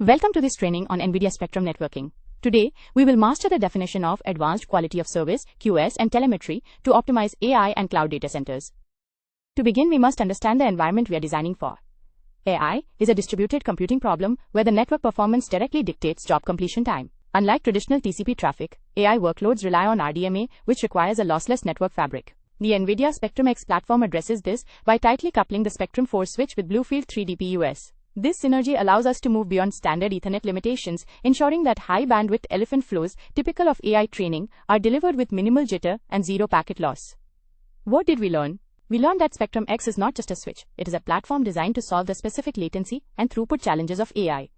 Welcome to this training on NVIDIA Spectrum Networking. Today, we will master the definition of Advanced Quality of Service (QoS) and telemetry to optimize AI and cloud data centers. To begin, we must understand the environment we are designing for. AI is a distributed computing problem where the network performance directly dictates job completion time. Unlike traditional TCP traffic, AI workloads rely on RDMA, which requires a lossless network fabric. The NVIDIA Spectrum X platform addresses this by tightly coupling the Spectrum 4 switch with BlueField 3 DPUs. This synergy allows us to move beyond standard Ethernet limitations, ensuring that high-bandwidth elephant flows typical of AI training are delivered with minimal jitter and zero packet loss. What did we learn? We learned that Spectrum X is not just a switch, it is a platform designed to solve the specific latency and throughput challenges of AI.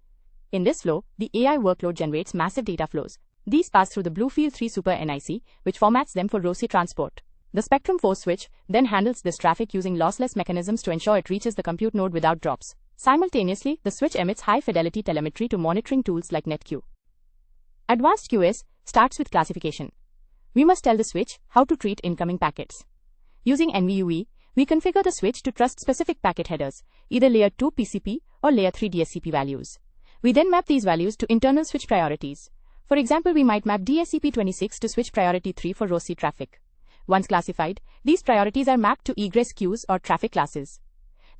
In this flow, the AI workload generates massive data flows. These pass through the BlueField 3 Super NIC, which formats them for ROSI transport. The Spectrum 4 switch then handles this traffic using lossless mechanisms to ensure it reaches the compute node without drops. Simultaneously, the switch emits high-fidelity telemetry to monitoring tools like NetQ. Advanced QoS starts with classification. We must tell the switch how to treat incoming packets. Using NVUE, we configure the switch to trust specific packet headers, either layer 2 PCP or layer 3 DSCP values. We then map these values to internal switch priorities. For example, we might map DSCP26 to switch priority 3 for ROSI traffic. Once classified, these priorities are mapped to egress queues or traffic classes.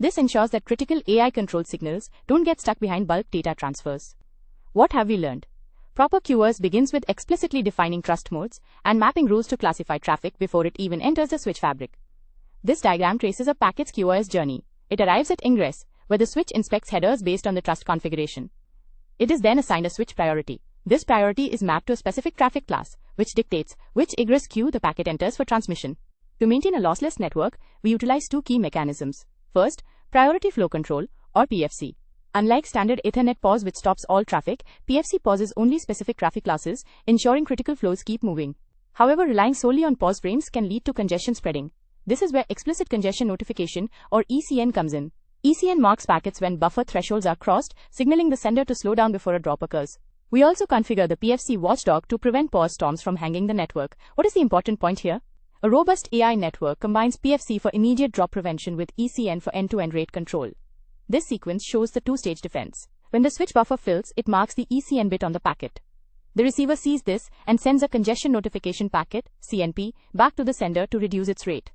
This ensures that critical AI control signals don't get stuck behind bulk data transfers. What have we learned? Proper QoS begins with explicitly defining trust modes and mapping rules to classify traffic before it even enters the switch fabric. This diagram traces a packet's QoS journey. It arrives at ingress, where the switch inspects headers based on the trust configuration. It is then assigned a switch priority. This priority is mapped to a specific traffic class, which dictates which egress queue the packet enters for transmission. To maintain a lossless network, we utilize two key mechanisms. First, Priority Flow Control, or PFC. Unlike standard Ethernet POS which stops all traffic, PFC pauses only specific traffic classes, ensuring critical flows keep moving. However, relying solely on pause frames can lead to congestion spreading. This is where Explicit Congestion Notification, or ECN, comes in. ECN marks packets when buffer thresholds are crossed, signaling the sender to slow down before a drop occurs. We also configure the PFC watchdog to prevent pause storms from hanging the network. What is the important point here? A robust AI network combines PFC for immediate drop prevention with ECN for end-to-end rate control. This sequence shows the two-stage defense. When the switch buffer fills, it marks the ECN bit on the packet. The receiver sees this and sends a congestion notification packet, CNP, back to the sender to reduce its rate.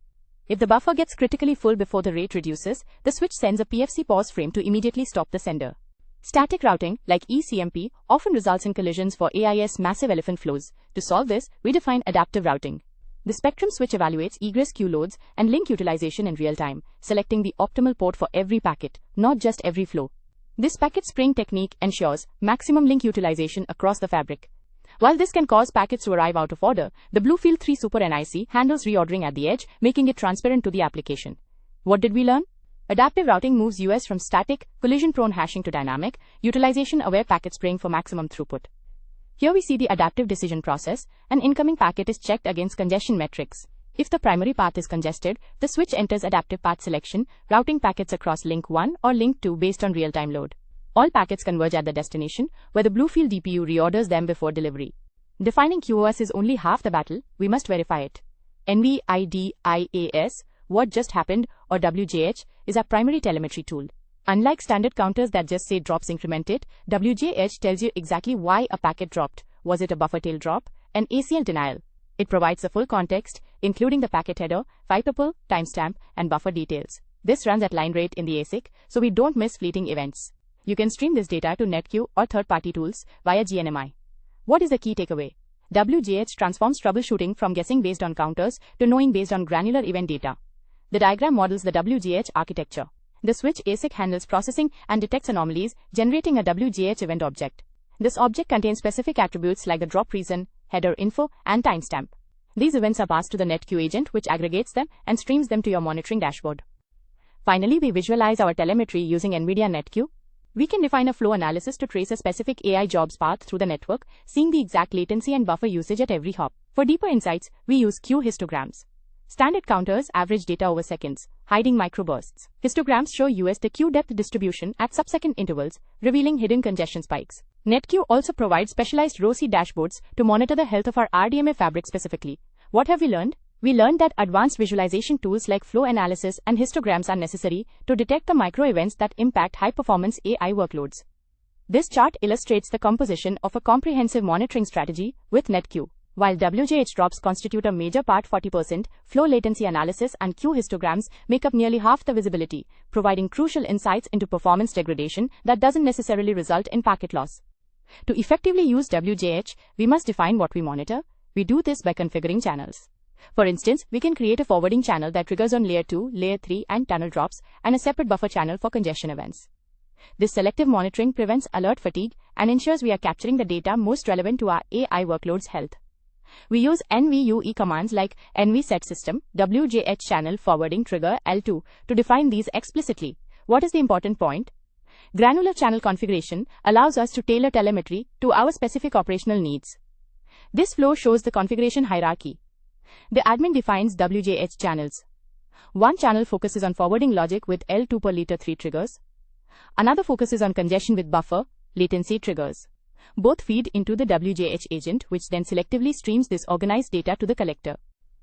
If the buffer gets critically full before the rate reduces, the switch sends a PFC pause frame to immediately stop the sender. Static routing, like eCMP, often results in collisions for AIS massive elephant flows. To solve this, we define adaptive routing. The Spectrum switch evaluates egress queue loads and link utilization in real time, selecting the optimal port for every packet, not just every flow. This packet spraying technique ensures maximum link utilization across the fabric. While this can cause packets to arrive out of order, the BlueField 3 Super NIC handles reordering at the edge, making it transparent to the application. What did we learn? Adaptive routing moves US from static, collision-prone hashing to dynamic, utilization-aware packet spraying for maximum throughput. Here we see the adaptive decision process. An incoming packet is checked against congestion metrics. If the primary path is congested, the switch enters adaptive path selection, routing packets across link 1 or link 2 based on real-time load. All packets converge at the destination, where the BlueField DPU reorders them before delivery. Defining QoS is only half the battle, we must verify it. NVIDIAS, What Just Happened, or WJH, is our primary telemetry tool. Unlike standard counters that just say drops incremented, WJH tells you exactly why a packet dropped. Was it a buffer tail drop? An ACL denial? It provides the full context, including the packet header, file tuple, timestamp, and buffer details. This runs at line rate in the ASIC, so we don't miss fleeting events. You can stream this data to NetQ or third-party tools via GNMI. What is the key takeaway? WJH transforms troubleshooting from guessing based on counters to knowing based on granular event data. The diagram models the WJH architecture. The switch ASIC handles processing and detects anomalies, generating a WJH event object. This object contains specific attributes like the drop reason, header info, and timestamp. These events are passed to the NetQ agent, which aggregates them and streams them to your monitoring dashboard. Finally, we visualize our telemetry using NVIDIA NetQ. We can define a flow analysis to trace a specific AI jobs path through the network, seeing the exact latency and buffer usage at every hop. For deeper insights, we use queue histograms. Standard counters average data over seconds, hiding microbursts. Histograms show US the queue depth distribution at sub-second intervals, revealing hidden congestion spikes. NetQ also provides specialized ROSI dashboards to monitor the health of our RDMA fabric specifically. What have we learned? We learned that advanced visualization tools like flow analysis and histograms are necessary to detect the micro events that impact high-performance AI workloads. This chart illustrates the composition of a comprehensive monitoring strategy with NetQ. While WJH drops constitute a major part 40%, flow latency analysis and queue histograms make up nearly half the visibility, providing crucial insights into performance degradation that doesn't necessarily result in packet loss. To effectively use WJH, we must define what we monitor. We do this by configuring channels. For instance, we can create a forwarding channel that triggers on layer 2, layer 3, and tunnel drops, and a separate buffer channel for congestion events. This selective monitoring prevents alert fatigue and ensures we are capturing the data most relevant to our AI workload's health. We use NVUE commands like nvSetSystem, WJH channel forwarding trigger L2 to define these explicitly. What is the important point? Granular channel configuration allows us to tailor telemetry to our specific operational needs. This flow shows the configuration hierarchy. The admin defines WJH channels. One channel focuses on forwarding logic with L2 per liter 3 triggers. Another focuses on congestion with buffer, latency triggers. Both feed into the WJH agent, which then selectively streams this organized data to the collector.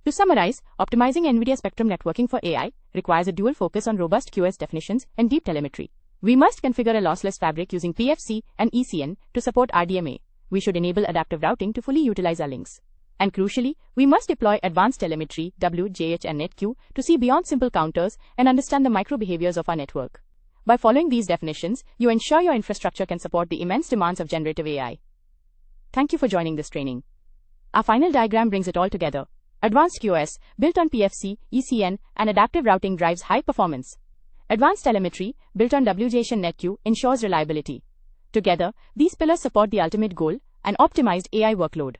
To summarize, optimizing NVIDIA Spectrum networking for AI requires a dual focus on robust QoS definitions and deep telemetry. We must configure a lossless fabric using PFC and ECN to support RDMA. We should enable adaptive routing to fully utilize our links. And crucially, we must deploy advanced telemetry, WJH and NetQ to see beyond simple counters and understand the micro-behaviors of our network. By following these definitions, you ensure your infrastructure can support the immense demands of generative AI. Thank you for joining this training. Our final diagram brings it all together. Advanced QoS, built on PFC, ECN, and adaptive routing drives high performance. Advanced telemetry, built on WJH and NetQ, ensures reliability. Together, these pillars support the ultimate goal, an optimized AI workload.